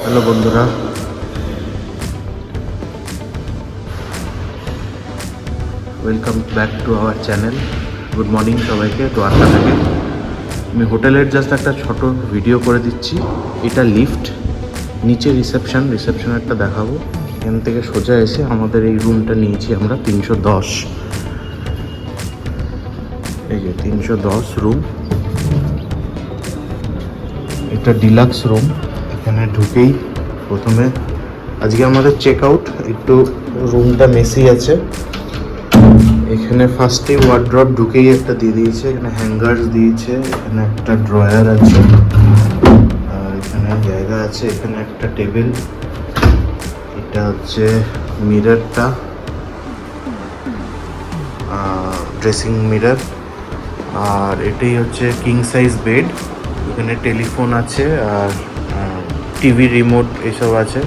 Hello বন্ধুরা, welcome back to our channel. Good morning সবাইকে। তো আটটা থেকে আমি হোটেলের জাস্ট একটা ছোট ভিডিও করে দিচ্ছি। এটা লিফট, নিচে রিসেপশনেরটা দেখাবো। এখান থেকে সোজা এসে আমাদের এই রুমটা নিয়েছি আমরা 310। এই যে 310 রুম, এটা ডিলাক্স রুম। এখানে ঢুকেই প্রথমে আজকে আমাদের চেক আউট, একটু রুমটা মেসি আছে। এখানে ফার্স্টে ওয়ার্ড্রপ ঢুকেই একটা দিয়ে দিয়েছে, এখানে হ্যাঙ্গার্স দিয়েছে, এখানে একটা ড্রয়ার আছে, আর এখানে জায়গা আছে, এখানে একটা টেবিল। এটা হচ্ছে মিররটা, ড্রেসিং মিরর। আর এটাই হচ্ছে কিং সাইজ বেড। এখানে টেলিফোন আছে আর টিভি রিমোট এসব আছে,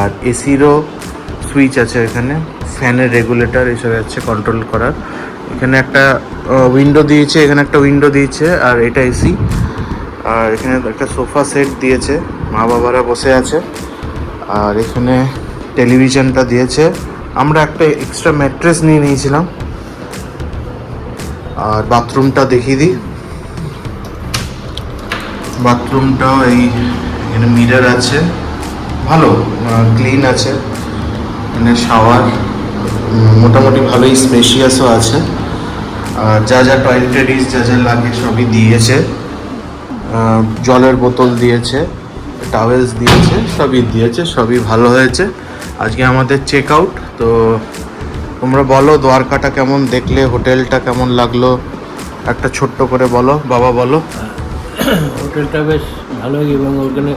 আর এসিরও সুইচ আছে। এখানে ফ্যানের রেগুলেটর এসব আছে কন্ট্রোল করার। এখানে একটা উইন্ডো দিয়েছে, এখানে একটা উইন্ডো দিয়েছে, আর এটা এসি। আর এখানে একটা সোফা সেট দিয়েছে, মা বাবারা বসে আছে। আর এখানে টেলিভিশনটা দিয়েছে। আমরা একটা এক্সট্রা ম্যাট্রেস নিয়ে নিয়েছিলাম। আর বাথরুমটা দেখিয়ে দিই। বাথরুমটাও এখানে মিরর আছে, ভালো ক্লিন আছে। এখানে শাওয়ার মোটামুটি ভালোই স্পেশিয়াসও আছে। আর যা যা টয়লেটারিজ যা যা লাগে সবই দিয়েছে। জলের বোতল দিয়েছে, টাওয়েলস দিয়েছে, সবই দিয়েছে, সবই ভালো হয়েছে। আজকে আমাদের চেক আউট। তো তোমরা বলো দ্বারকাটা কেমন দেখলে, হোটেলটা কেমন লাগলো, একটা ছোট্ট করে বলো। বাবা বলো। হোটেলটা বেশ ভালোই, এবং ওখানে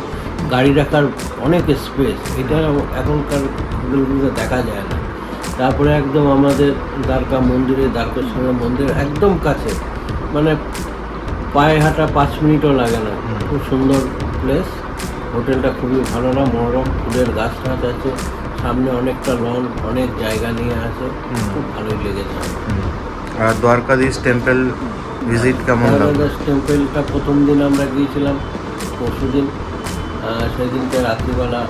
গাড়ি রাখার অনেক স্পেস, এটা এখনকার হোটেলগুলোতে দেখা যায় না। তারপরে একদম আমাদের দ্বারকা মন্দিরে, দ্বারকেশ্বর মন্দির একদম কাছে, মানে পায়ে হাঁটা 5 মিনিটও লাগে না। খুব সুন্দর প্লেস। হোটেলটা খুবই ভালো, না মনোরম, ফুলের গাছ টাছ আছে, সামনে অনেকটা লন, অনেক জায়গা নিয়ে আছে, খুব ভালোই লেগেছে। আর দ্বারকাধীশ টেম্পল ভিজিট কেমন লাগলো? দ্বারকাধীশ টেম্পলটা প্রথম দিন আমরা গিয়েছিলাম পরশু দিন, সেদিনকে রাত্রিবেলা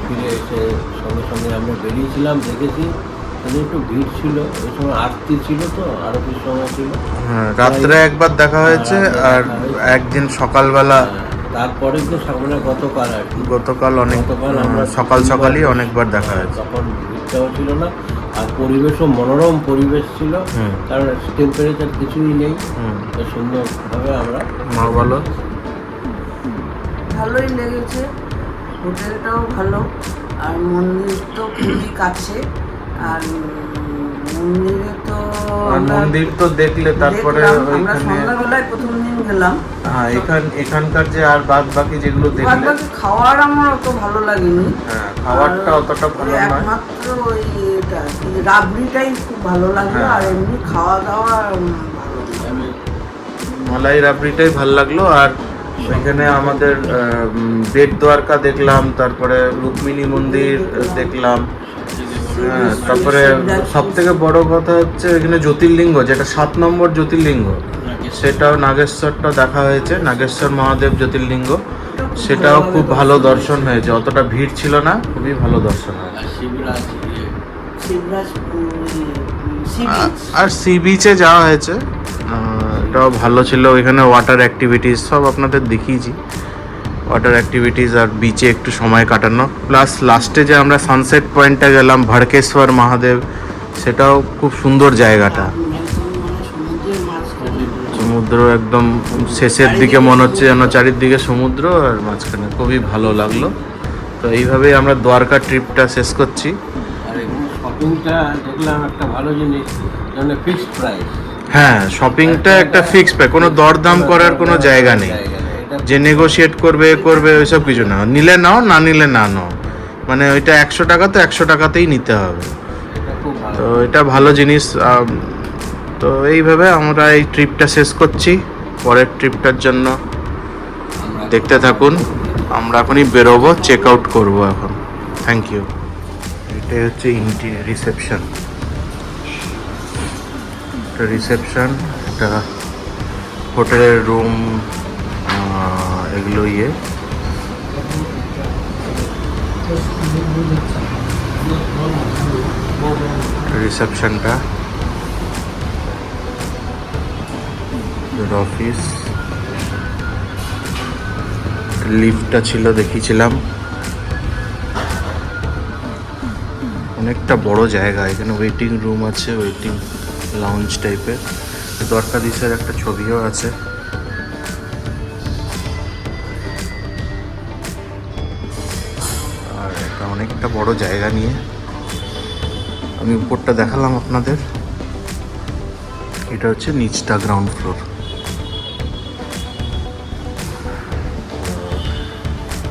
ফিরে এসে সঙ্গে সঙ্গে আমরা বেরিয়েছিলাম, দেখেছি সেদিন একটু ভিড় ছিল, ওই সময় আরতি ছিল, তো আরতির সময় ছিল। হ্যাঁ, রাত্রে একবার দেখা হয়েছে, আর একদিন সকালবেলা। তারপরে তো সকালে গতকাল আর কি, গতকাল আমরা সকালই অনেকবার দেখা হয়েছে। তখন ভিড়টাও ছিল না, আর পরিবেশও মনোরম পরিবেশ ছিল, কারণ টেম্পারেচার কিছুই নেই। সুন্দরভাবে আমরা মা বলো। ভালোই লেগেছে, হোটেলটাও ভালো, আর মন্দির তো খুবই কাছে। আর মন্দিরে তো মন্দির তো দেখলে, তারপরে আমরা ওইখানে সন্ধ্যাবেলায় প্রথম দিন গেলাম। হ্যাঁ, এখানকার যে আর বাদ বাকি যেগুলো বাদ দেখলে, বাকি খাওয়ার আমার অত ভালো লাগেনি। হ্যাঁ, খাবারটা অতটা ভালো নয়। একমাত্র ওই এটা কি রাবড়িটাই খুব ভালো লাগলো, হ্যাঁ। আর এমনি খাওয়া দাওয়া ভালো লাগলো। মালাই রাবড়িটাই ভালো লাগলো। আর ওইখানে আমাদের বেট দ্বারকা দেখলাম, তারপরে রুক্মিণী মন্দির দেখলাম। হ্যাঁ, তারপরে সব থেকে বড় কথা হচ্ছে এখানে জ্যোতির্লিঙ্গ, যেটা 7 নম্বর জ্যোতির্লিঙ্গ, সেটাও নাগেশ্বরটা দেখা হয়েছে, নাগেশ্বর মহাদেব জ্যোতির্লিঙ্গ। সেটাও খুব ভালো দর্শন হয়েছে, অতটা ভিড় ছিল না, খুবই ভালো দর্শন হয়েছে। শিবরাজ আর সি বিচে যাওয়া হয়েছে, এটাও ভালো ছিল। ওইখানে ওয়াটার অ্যাক্টিভিটিস সব আপনাদের দেখিয়েছি, ওয়াটার অ্যাক্টিভিটিস আর বিচে একটু সময় কাটানো। প্লাস লাস্টে যে আমরা সানসেট পয়েন্টটা গেলাম, ভাড়কেশ্বর মহাদেব, সেটাও খুব সুন্দর জায়গাটা। সমুদ্র একদম শেষের দিকে মনে হচ্ছে যেন চারিদিকে সমুদ্র, আর মাঝখানে খুবই ভালো লাগলো। তো এইভাবেই আমরা দ্বারকা ট্রিপটা শেষ করছি। আর এখানে শপিংটা দেখলাম একটা ভালো জিনিস, মানে ফিক্সড প্রাইস। হ্যাঁ, শপিংটা একটা ফিক্স প্রাইস, কোনো দরদাম করার কোনো জায়গা নেই, যে নেগোশিয়েট করবে ওইসব কিছু না। নিলে নাও, না নিলে না নাও, মানে ওইটা 100 টাকা তো 100 টাকাতেই নিতে হবে। তো এটা ভালো জিনিস। তো এইভাবে আমরা এই ট্রিপটা শেষ করছি। পরের ট্রিপটার জন্য দেখতে থাকুন। আমরা এখনই বেরোবো, চেক আউট করবো এখন। Thank you. এটাই হচ্ছে রিসেপশন। রিসেপশন, এটা হোটেলের রুম, এগুলো রিসেপশনটা, অফিস, লিফটটা ছিল দেখিয়েছিলাম। অনেকটা বড় জায়গা, এখানে ওয়েটিং রুম আছে, ওয়েটিং লাউঞ্জ টাইপের। দ্বারকাধীশের একটা ছবিও আছে। আর এটা অনেকটা বড় জায়গা নিয়ে, আমি উপরটা দেখালাম আপনাদের। এটা হচ্ছে নিচটা, গ্রাউন্ড ফ্লোর।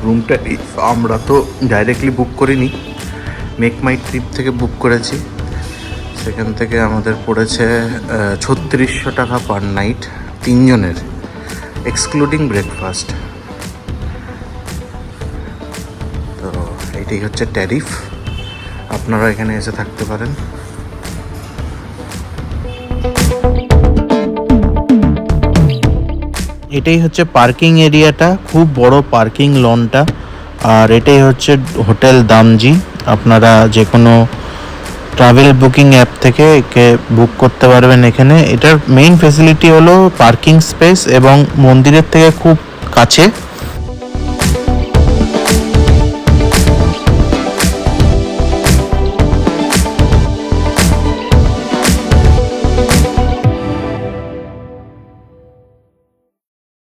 রুমটা আমরা তো ডাইরেক্টলি বুক করিনি, মেক মাই ট্রিপ থেকে বুক করেছি। সেখান থেকে আমাদের পড়েছে 3600 টাকা পার নাইট, 3 জনের, এক্সক্লুডিং ব্রেকফাস্ট। তো এইটাই হচ্ছে ট্যারিফ, আপনারা এখানে এসে থাকতে পারেন। এটাই হচ্ছে পার্কিং এরিয়াটা, খুব বড় পার্কিং লনটা। আর এটাই হচ্ছে হোটেল দামজি। আপনারা যে কোনো ট্রাভেল বুকিং অ্যাপ থেকে একে বুক করতে পারবেন এখানে। এটার মেইন ফেসিলিটি হলো পার্কিং স্পেস এবং মন্দিরের থেকে খুব কাছে।